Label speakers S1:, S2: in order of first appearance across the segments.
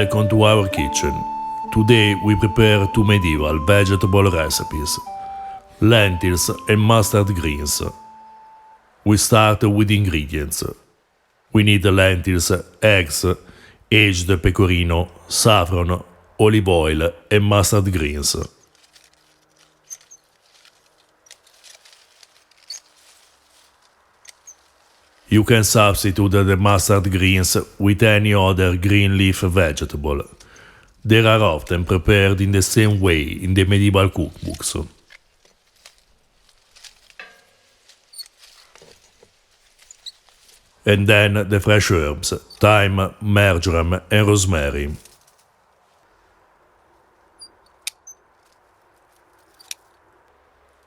S1: Welcome to our kitchen. Today we prepare two medieval vegetable recipes, lentils and mustard greens. We start with ingredients. We need lentils, eggs, aged pecorino, saffron, olive oil and mustard greens. You can substitute the mustard greens with any other green leaf vegetable. They are often prepared in the same way in the medieval cookbooks. And then the fresh herbs, thyme, marjoram and rosemary.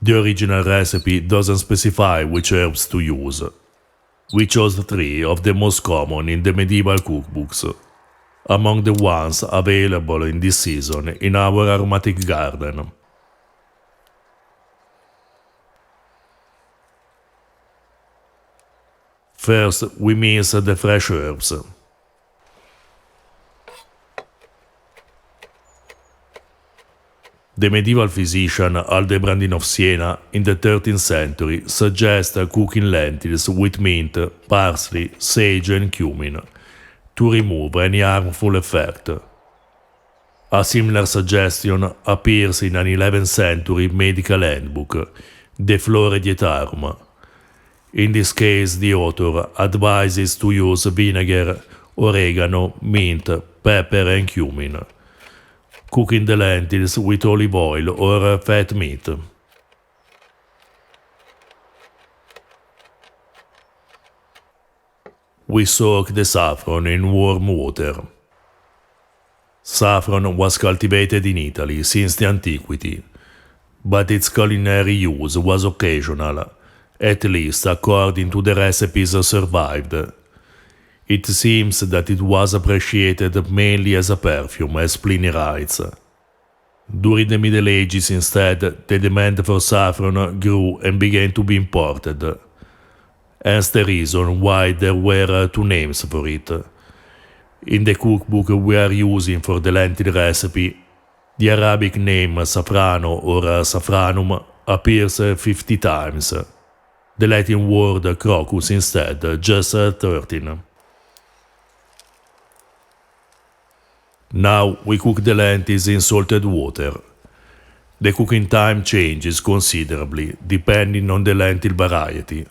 S1: The original recipe doesn't specify which herbs to use. We chose 3 of the most common in the medieval cookbooks, among the ones available in this season in our aromatic garden. First, we mince the fresh herbs. The medieval physician Aldebrandin of Siena in the 13th century suggested cooking lentils with mint, parsley, sage and cumin to remove any harmful effect. A similar suggestion appears in an 11th century medical handbook, De Flore Dietarum. In this case, the author advises to use vinegar, oregano, mint, pepper and cumin. Cooking the lentils with olive oil or fat meat. We soak the saffron in warm water. Saffron was cultivated in Italy since the antiquity, but its culinary use was occasional, at least according to the recipes survived. It seems that it was appreciated mainly as a perfume, as Pliny writes. During the Middle Ages instead, the demand for saffron grew and began to be imported. Hence the reason why there were 2 names for it. In the cookbook we are using for the lentil recipe, the Arabic name safrano or safranum appears 50 times. The Latin word crocus instead, just 13. Now we cook the lentils in salted water. The cooking time changes considerably depending on the lentil variety.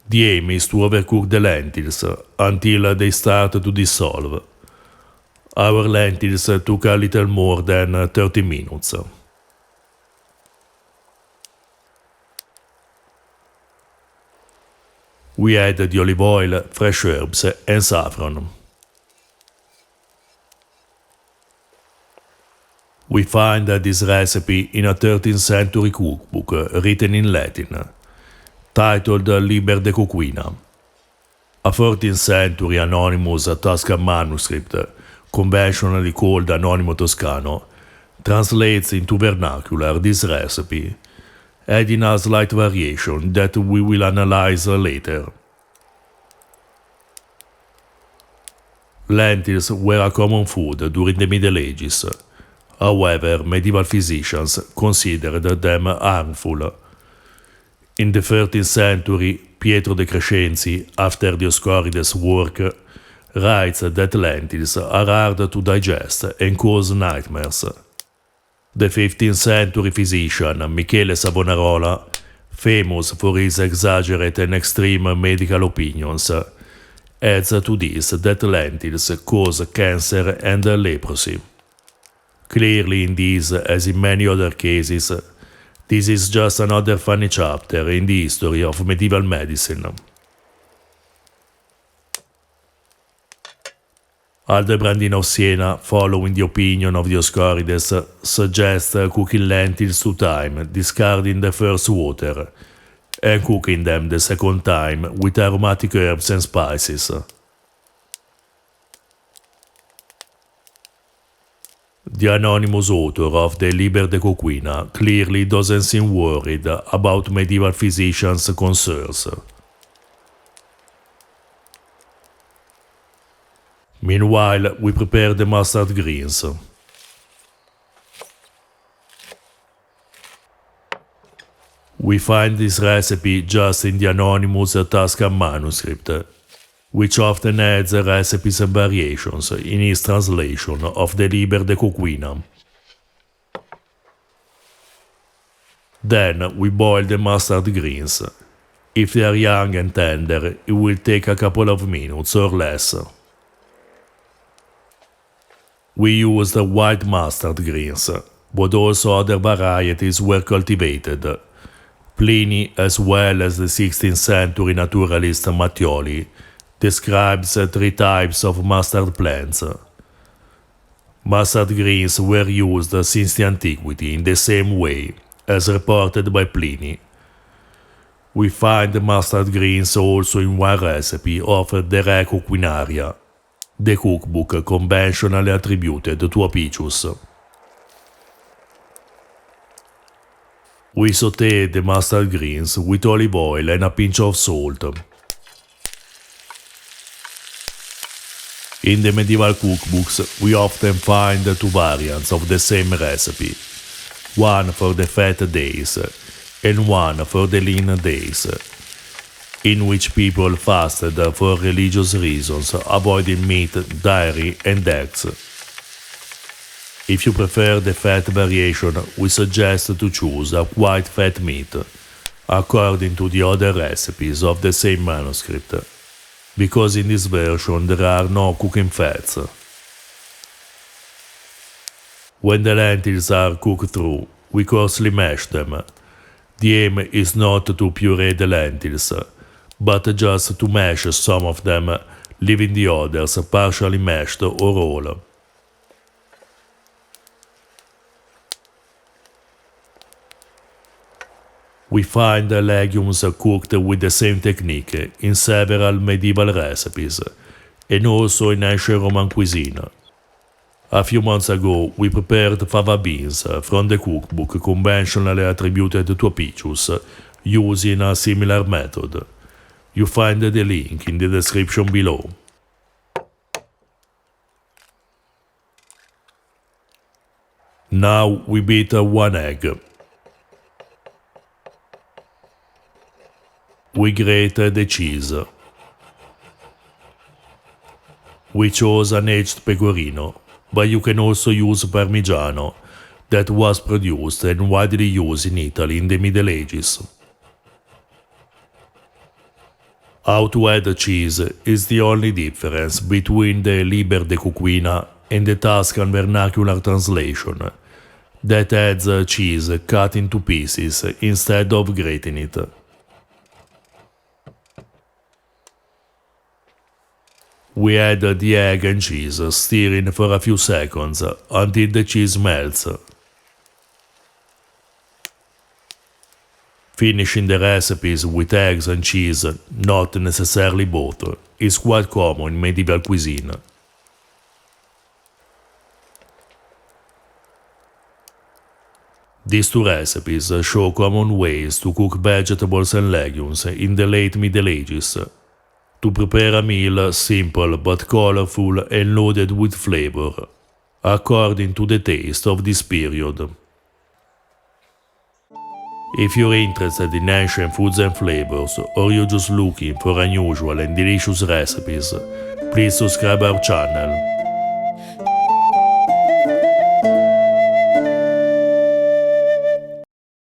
S1: The aim is to overcook the lentils until they start to dissolve. Our lentils took a little more than 30 minutes. We add the olive oil, fresh herbs and saffron. We find this recipe in a 13th century cookbook written in Latin, titled Liber de Coquina. A 14th century anonymous Tuscan manuscript, conventionally called Anonimo Toscano, translates into vernacular this recipe, adding a slight variation that we will analyze later. Lentils were a common food during the Middle Ages. However, medieval physicians considered them harmful. In the 13th century, Pietro de Crescenzi, after Dioscorides' work, writes that lentils are hard to digest and cause nightmares. The 15th century physician Michele Savonarola, famous for his exaggerated and extreme medical opinions, adds to this that lentils cause cancer and leprosy. Clearly in this, as in many other cases, this is just another funny chapter in the history of medieval medicine. Aldebrandin of Siena, following the opinion of Dioscorides, suggests cooking lentils 2 times, discarding the first water, and cooking them the second time with aromatic herbs and spices. The anonymous author of the Liber de Coquina clearly doesn't seem worried about medieval physicians' concerns. Meanwhile, we prepare the mustard greens. We find this recipe just in the anonymous Tuscan manuscript, which often adds recipes and variations in its translation of the Liber de Coquina. Then we boil the mustard greens. If they are young and tender, it will take a couple of minutes or less. We used white mustard greens, but also other varieties were cultivated. Pliny, as well as the 16th century naturalist Mattioli, describes 3 types of mustard plants. Mustard greens were used since the antiquity in the same way, as reported by Pliny. We find mustard greens also in one recipe of De Re Coquinaria, the cookbook conventionally attributed to Apicius. We sauté the mustard greens with olive oil and a pinch of salt. In the medieval cookbooks, we often find 2 variants of the same recipe, one for the fat days and one for the lean days, in which people fasted for religious reasons, avoiding meat, dairy, and eggs. If you prefer the fat variation, we suggest to choose a white fat meat, according to the other recipes of the same manuscript, because in this version there are no cooking fats. When the lentils are cooked through, we coarsely mash them. The aim is not to puree the lentils, but just to mash some of them, leaving the others partially mashed or raw. We find legumes cooked with the same technique in several medieval recipes, and also in ancient Roman cuisine. A few months ago, we prepared fava beans from the cookbook conventionally attributed to Apicius, using a similar method. You find the link in the description below. Now we beat 1 egg. We grate the cheese. We chose an aged pecorino, but you can also use Parmigiano, that was produced and widely used in Italy in the Middle Ages. How to add cheese is the only difference between the Liber de Coquina and the Tuscan vernacular translation, that adds cheese cut into pieces instead of grating it. We add the egg and cheese, stirring for a few seconds until the cheese melts. Finishing the recipes with eggs and cheese, not necessarily both, is quite common in medieval cuisine. These 2 recipes show common ways to cook vegetables and legumes in the late Middle Ages, to prepare a meal simple but colorful and loaded with flavor, according to the taste of this period. If you're interested in ancient foods and flavors, or you're just looking for unusual and delicious recipes, please subscribe our channel.